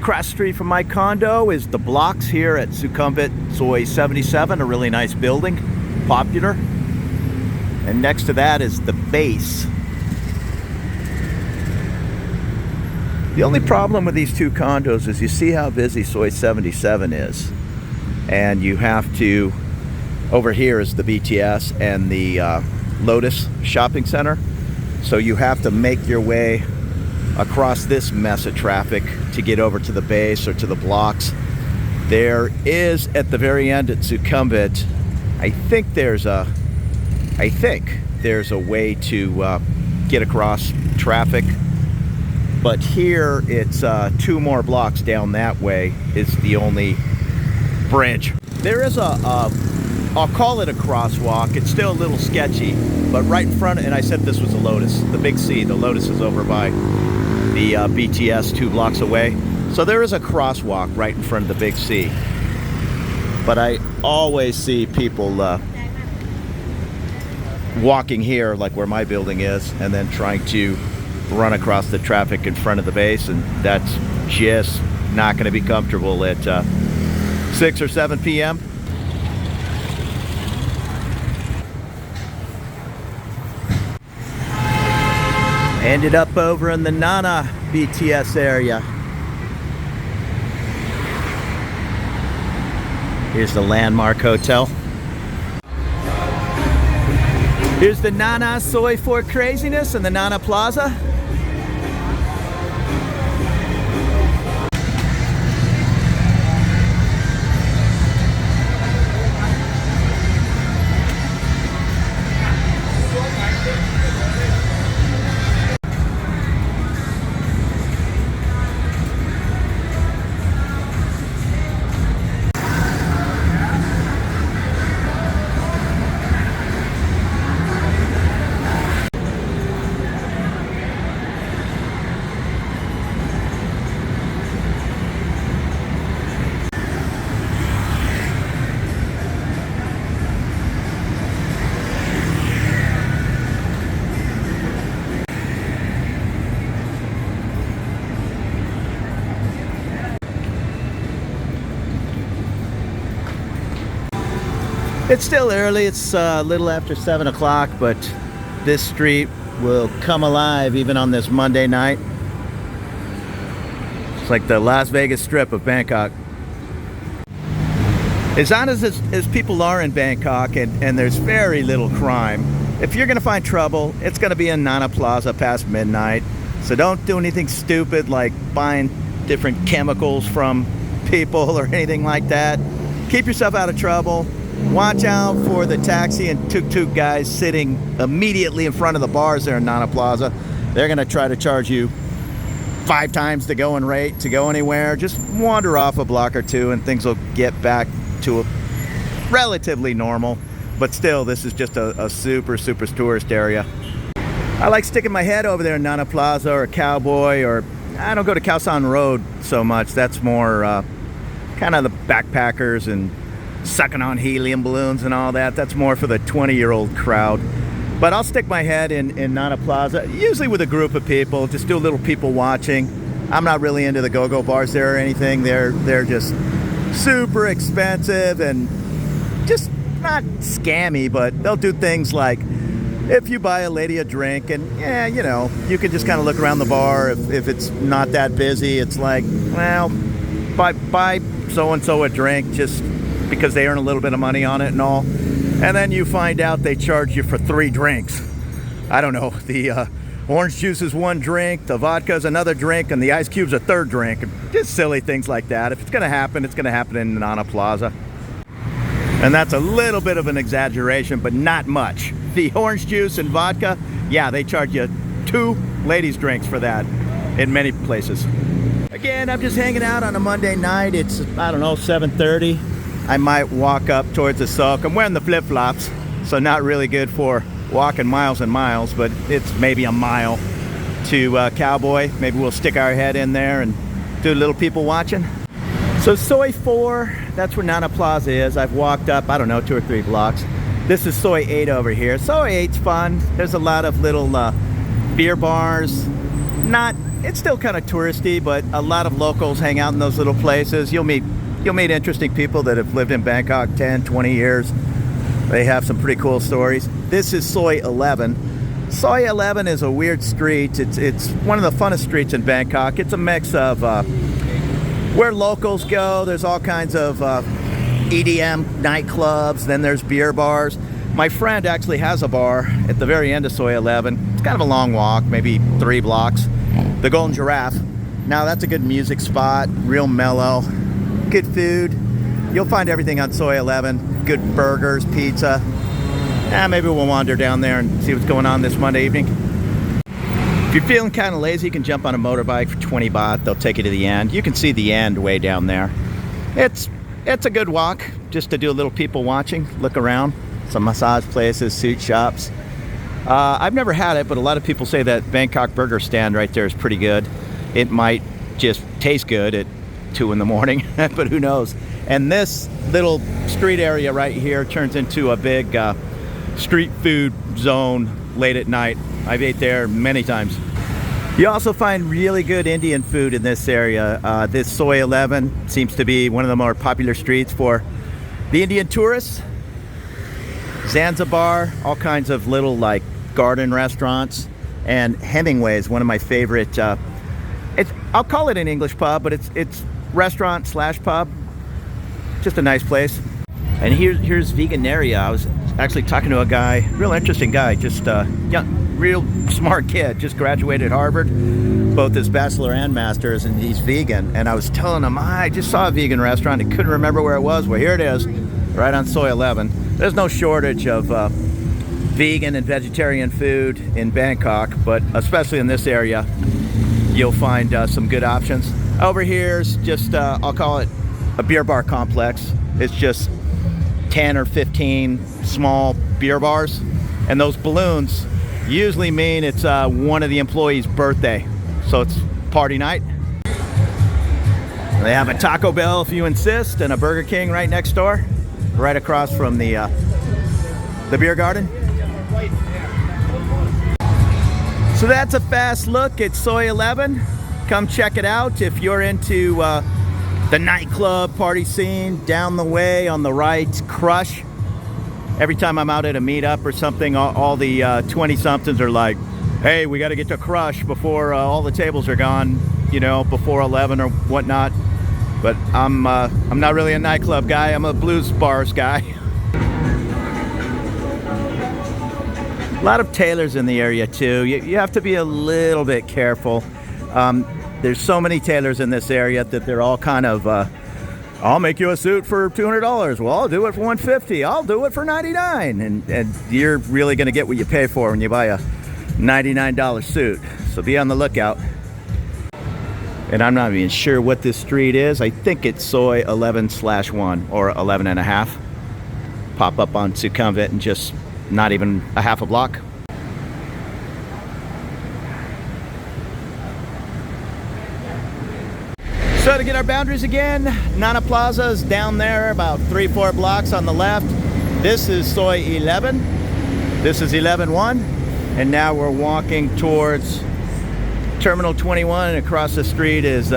across the street from my condo is the blocks here at Sukhumvit, Soi 77, a really nice building, popular. And next to that is the base. The only problem with these two condos is you see how busy Soi 77 is. And you have to, over here is the BTS and the Lotus shopping center. So you have to make your way across this mess of traffic to get over to the base or to the blocks. There is, at the very end at Sukhumvit, I think there's a way to get across traffic. But here it's 2 more blocks down that way is the only bridge. There is I'll call it a crosswalk. It's still a little sketchy, but right in front, and I said this was a Lotus, the big C. The Lotus is over by the BTS 2 blocks away. So there is a crosswalk right in front of the big C. But I always see people walking here, like where my building is, and then trying to run across the traffic in front of the base, and that's just not going to be comfortable at 6 or 7 p.m. Ended up over in the Nana BTS area. Here's the Landmark Hotel. Here's the Nana Soi for craziness and the Nana Plaza. It's still early, it's a little after 7 o'clock, but this street will come alive even on this Monday night. It's like the Las Vegas Strip of Bangkok. As honest as people are in Bangkok, and there's very little crime, if you're gonna find trouble, it's gonna be in Nana Plaza past midnight. So don't do anything stupid like buying different chemicals from people or anything like that. Keep yourself out of trouble. Watch out for the taxi and tuk-tuk guys sitting immediately in front of the bars there in Nana Plaza. They're gonna try to charge you 5 times the going rate to go anywhere. Just wander off a block or 2 and things will get back to a relatively normal. But still, this is just a super tourist area. I like sticking my head over there in Nana Plaza or Cowboy, or I don't go to Khao San Road so much. That's more kind of the backpackers and sucking on helium balloons and all that. That's more for the 20-year-old crowd. But I'll stick my head in Nana Plaza, usually with a group of people, just do a little people watching. I'm not really into the go-go bars there or anything. They're just super expensive and just not scammy, but they'll do things like if you buy a lady a drink and yeah, you know, you can just kind of look around the bar. If it's not that busy, it's like, well, buy so-and-so a drink just because they earn a little bit of money on it and all. And then you find out they charge you for 3 drinks. I don't know, the orange juice is 1 drink, the vodka is another drink, and the ice cube's a 3rd drink. Just silly things like that. If it's gonna happen, it's gonna happen in Nana Plaza. And that's a little bit of an exaggeration, but not much. The orange juice and vodka, yeah, they charge you 2 ladies' drinks for that in many places. Again, I'm just hanging out on a Monday night. It's, I don't know, 7:30. I might walk up towards the soak. I'm wearing the flip-flops, so not really good for walking miles and miles, but it's maybe a mile to Cowboy. Maybe we'll stick our head in there and do a little people watching. So Soi 4, that's where Nana Plaza is. I've walked up, I don't know, 2 or 3 blocks. This is Soi 8 over here. Soi 8's fun. There's a lot of little beer bars. Not it's still kind of touristy, but a lot of locals hang out in those little places. You'll meet interesting people that have lived in Bangkok 10, 20 years. They have some pretty cool stories. This is Soi 11. Soi 11 is a weird street. It's one of the funnest streets in Bangkok. It's a mix of where locals go. There's all kinds of EDM nightclubs. Then there's beer bars. My friend actually has a bar at the very end of Soi 11. It's kind of a long walk, maybe 3 blocks. The Golden Giraffe. Now that's a good music spot, real mellow, good food. You'll find everything on Soi 11. Good burgers, pizza. Maybe we'll wander down there and see what's going on this Monday evening. If you're feeling kind of lazy, you can jump on a motorbike for 20 baht. They'll take you to the end. You can see the end way down there. It's a good walk just to do a little people watching, look around. Some massage places, suit shops. I've never had it, but a lot of people say that Bangkok burger stand right there is pretty good. It might just taste good at 2 in the morning, but who knows. And this little street area right here turns into a big street food zone late at night. I've ate there many times. You also find really good Indian food in this area. This Soi 11 seems to be one of the more popular streets for the Indian tourists. Zanzibar, all kinds of little like garden restaurants, and Hemingway's one of my favorite. I'll call it an English pub, but it's restaurant slash pub. Just a nice place. And here's Veganeria. I was actually talking to a guy, real interesting guy, just young, real smart kid, just graduated Harvard, both his bachelor and master's, and he's vegan. And I was telling him, I just saw a vegan restaurant. I couldn't remember where it was. Well, here it is, right on Soi 11. There's no shortage of vegan and vegetarian food in Bangkok, but especially in this area, you'll find some good options. Over here's just, I'll call it a beer bar complex. It's just 10 or 15 small beer bars, and those balloons usually mean it's one of the employees' birthday, so it's party night. They have a Taco Bell if you insist, and a Burger King right next door, right across from the beer garden. So that's a fast look at Soi 11. Come check it out if you're into the nightclub party scene. Down the way on the right, Crush. Every time I'm out at a meetup or something, all the 20-somethings are like, hey, we got to get to Crush before all the tables are gone, you know, before 11 or whatnot. But I'm not really a nightclub guy. I'm a blues bars guy. A lot of tailors in the area too. You have to be a little bit careful. There's so many tailors in this area that they're all kind of, I'll make you a suit for $200. Well, I'll do it for $150. I'll do it for $99. And you're really going to get what you pay for when you buy a $99 suit. So be on the lookout. And I'm not even sure what this street is. I think it's Soi 11/1 or 11 and a half. Pop up on Sukhumvit and just not even a half a block. So to get our boundaries again, Nana Plaza is down there about 3-4 blocks on the left. This is Soi 11. This is 11/1. And now we're walking towards Terminal 21, and across the street is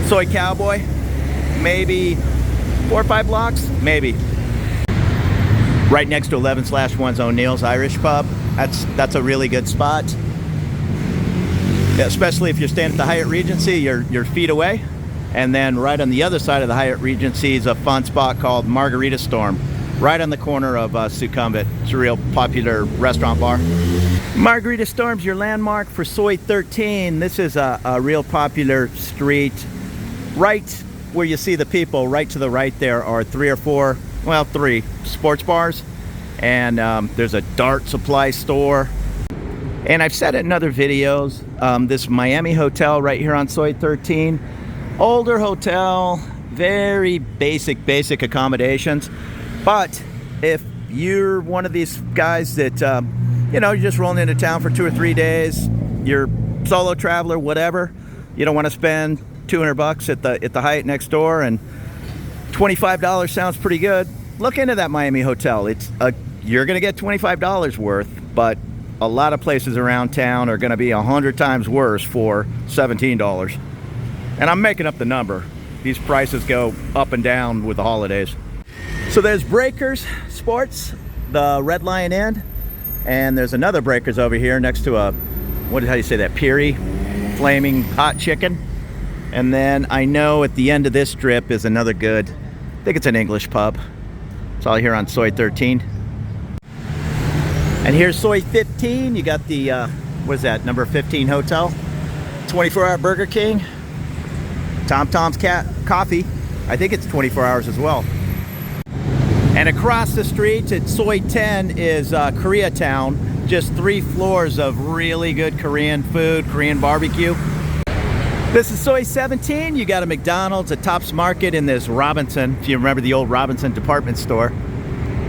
Soi Cowboy. Maybe 4 or 5 blocks, maybe. Right next to 11/1's O'Neill's Irish Pub. That's a really good spot. Especially if you're staying at the Hyatt Regency, you're feet away. And then right on the other side of the Hyatt Regency is a fun spot called Margarita Storm, right on the corner of Sukhumvit. It's a real popular restaurant bar. Margarita Storm's your landmark for Soi 13. This is a real popular street. Right where you see the people, right to the right there are 3 or 4, well, 3 sports bars. And there's a dart supply store. And I've said it in other videos, this Miami hotel right here on Soi 13, older hotel, very basic accommodations. But if you're one of these guys that, you know, you're just rolling into town for 2 or 3 days, you're solo traveler, whatever, you don't want to spend $200 at the Hyatt next door, and $25 sounds pretty good, look into that Miami hotel. You're going to get $25 worth, but a lot of places around town are going to be 100 times worse for $17. And I'm making up the number. These prices go up and down with the holidays. So there's Breakers Sports, the Red Lion Inn, and there's another Breakers over here next to a, how do you say that, Peary, flaming hot chicken. And then I know at the end of this strip is another good, I think it's an English pub. It's all here on Soi 13. And here's Soi 15. You got the, what is that, number 15 hotel. 24-hour Burger King. Tom Tom's Coffee. I think it's 24 hours as well. And across the street at Soi 10 is Koreatown. Just 3 floors of really good Korean food, Korean barbecue. This is Soi 17. You got a McDonald's, a Tops Market, in this Robinson, if you remember the old Robinson department store.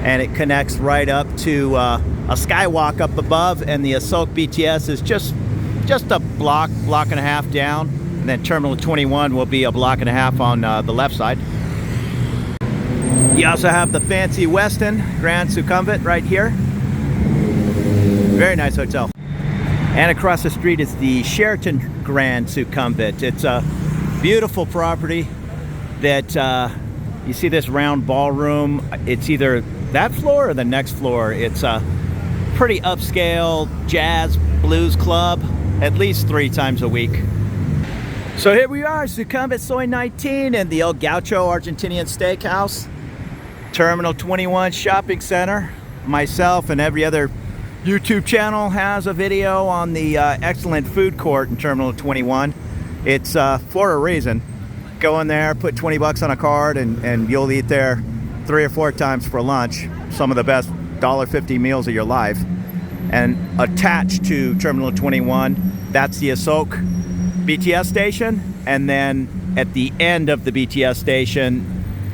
And it connects right up to a skywalk up above, and the Asok BTS is just a block and a half down. And then Terminal 21 will be a block and a half on the left side. You also have the fancy Westin Grand Sukhumvit right here. Very nice hotel. And across the street is the Sheraton Grand Sukhumvit. It's a beautiful property that you see this round ballroom. It's either that floor or the next floor. It's a pretty upscale jazz blues club, at least 3 times a week. So here we are, Sukhumvit Soi 19 and the El Gaucho Argentinian Steakhouse. Terminal 21 Shopping Center. Myself and every other YouTube channel has a video on the excellent food court in Terminal 21. It's for a reason. Go in there, put 20 bucks on a card, and you'll eat there 3 or 4 times for lunch. Some of the best $1.50 meals of your life. And attached to Terminal 21, that's the Asok BTS station. And then at the end of the BTS station,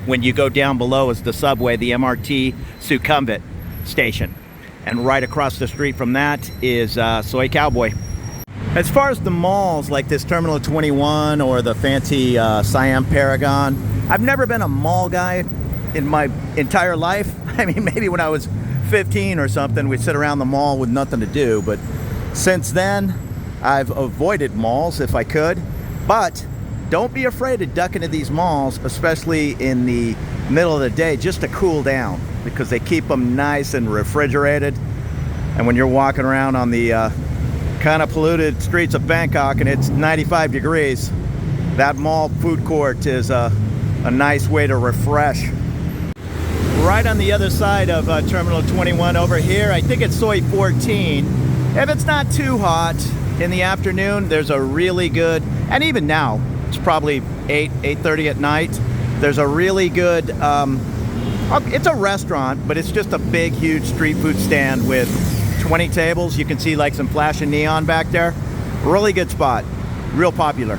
when you go down below, is the subway, the MRT Sukhumvit station. And right across the street from that is Soi Cowboy. As far as the malls, like this Terminal 21 or the fancy Siam Paragon, I've never been a mall guy in my entire life. I mean, maybe when I was 15 or something, we'd sit around the mall with nothing to do. But since then, I've avoided malls if I could. But don't be afraid to duck into these malls, especially in the middle of the day, just to cool down, because they keep them nice and refrigerated. And when you're walking around on the kind of polluted streets of Bangkok and it's 95 degrees, that mall food court is a nice way to refresh. Right on the other side of Terminal 21 over here, I think it's Soi 14. If it's not too hot in the afternoon, there's a really good, and even now, it's probably 8:30 at night. There's a really good, it's a restaurant, but it's just a big, huge street food stand with 20 tables. You can see like some flashing neon back there. Really good spot, real popular.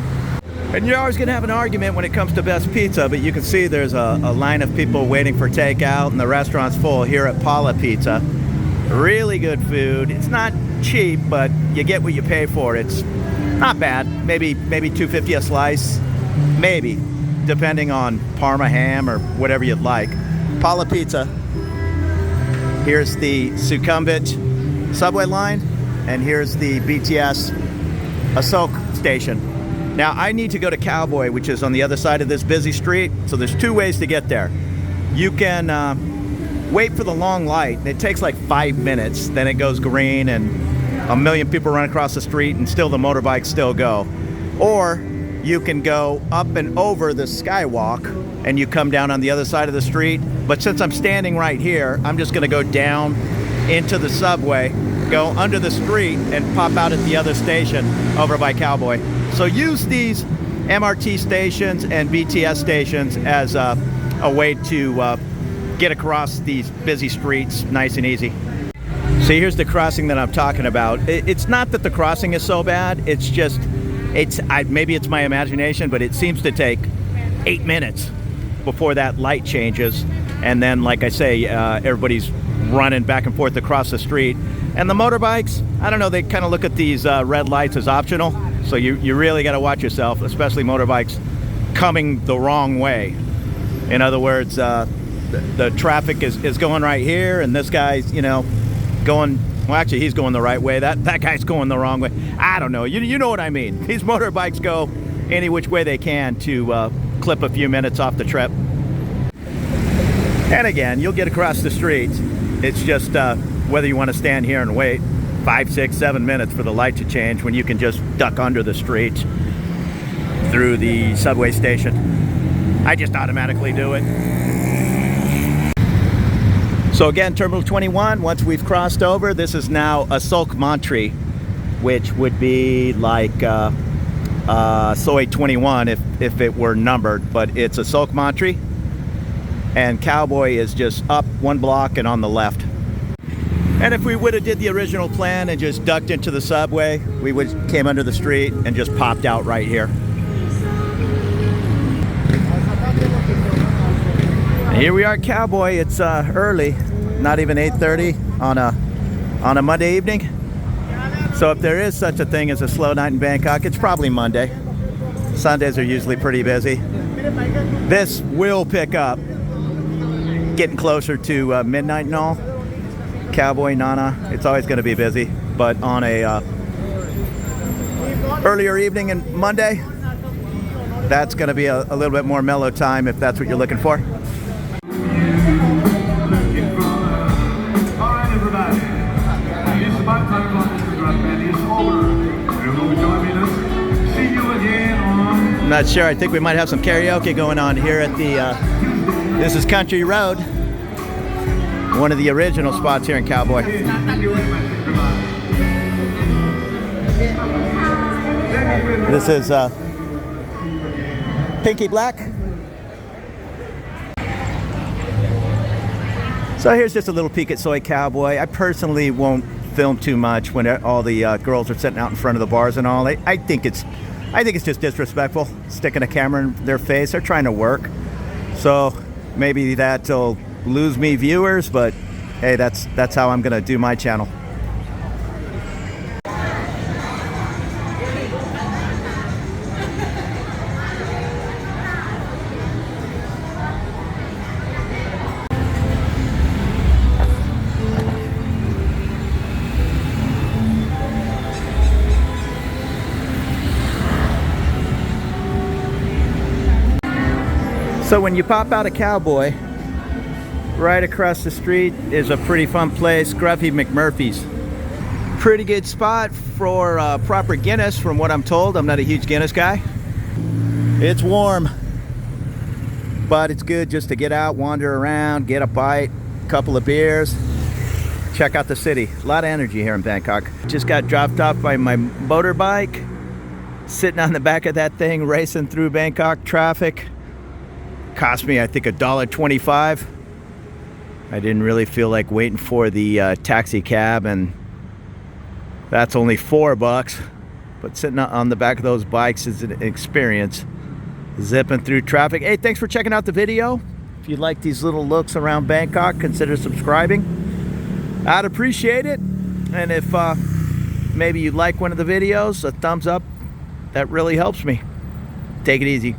And you're always gonna have an argument when it comes to best pizza, but you can see there's a line of people waiting for takeout, and the restaurant's full here at Paula Pizza. Really good food. It's not cheap, but you get what you pay for. It's not bad. Maybe $2.50 a slice, maybe, depending on Parma ham or whatever you'd like. Paula Pizza. Here's the Sukhumvit subway line, and here's the BTS Asok station. Now I need to go to Cowboy, which is on the other side of this busy street. So there's 2 ways to get there. You can wait for the long light. It takes like 5 minutes. Then it goes green and a million people run across the street and still the motorbikes still go. Or you can go up and over the skywalk and you come down on the other side of the street. But since I'm standing right here, I'm just gonna go down into the subway, go under the street and pop out at the other station over by Cowboy. So use these MRT stations and BTS stations as a way to get across these busy streets nice and easy. See, here's the crossing that I'm talking about. It's not that the crossing is so bad, it's just, maybe it's my imagination, but it seems to take 8 minutes before that light changes. And then, like I say, everybody's running back and forth across the street. And the motorbikes, I don't know, they kind of look at these red lights as optional. So you really got to watch yourself, especially motorbikes coming the wrong way. In other words, the traffic is going right here, and this guy's, you know, going Well, actually, he's going the right way. That guy's going the wrong way. I don't know. You know what I mean. These motorbikes go any which way they can to clip a few minutes off the trip. And again, you'll get across the street. It's just whether you want to stand here and wait 5, 6, 7 minutes for the light to change when you can just duck under the street through the subway station. I just automatically do it. So again, Terminal 21, once we've crossed over, this is now a Sukhumvit, which would be like Soi 21 if it were numbered, but it's a Sukhumvit. And Cowboy is just up 1 block and on the left. And if we would have did the original plan and just ducked into the subway, we would came under the street and just popped out right here. And here we are at Cowboy. It's early, not even 8:30 on a Monday evening. So if there is such a thing as a slow night in Bangkok, it's probably Monday. Sundays are usually pretty busy. This will pick up, getting closer to midnight and all. Cowboy, Nana, it's always going to be busy, but on a earlier evening and Monday, that's going to be a little bit more mellow time if that's what you're looking for. Alright everybody, it's about time for the drop and it's over. We will be joining us. See you again on... I'm not sure, I think we might have some karaoke going on here at the, this is Country Road. One of the original spots here in Cowboy. This is Pinky Black. So here's just a little peek at Soi Cowboy. I personally won't film too much when all the girls are sitting out in front of the bars and all. I think it's just disrespectful, sticking a camera in their face. They're trying to work. So maybe that'll lose me viewers, but hey, that's how I'm gonna do my channel. So when you pop out of Cowboy, right across the street is a pretty fun place, Gruffy McMurphy's. Pretty good spot for proper Guinness, from what I'm told. I'm not a huge Guinness guy. It's warm, but it's good just to get out, wander around, get a bite, a couple of beers, check out the city. A lot of energy here in Bangkok. Just got dropped off by my motorbike, sitting on the back of that thing, racing through Bangkok traffic. Cost me, I think, $1.25. I didn't really feel like waiting for the taxi cab, and that's only $4. But sitting on the back of those bikes is an experience. Zipping through traffic. Hey, thanks for checking out the video. If you like these little looks around Bangkok, consider subscribing. I'd appreciate it. And if maybe you like one of the videos, a thumbs up, that really helps me. Take it easy.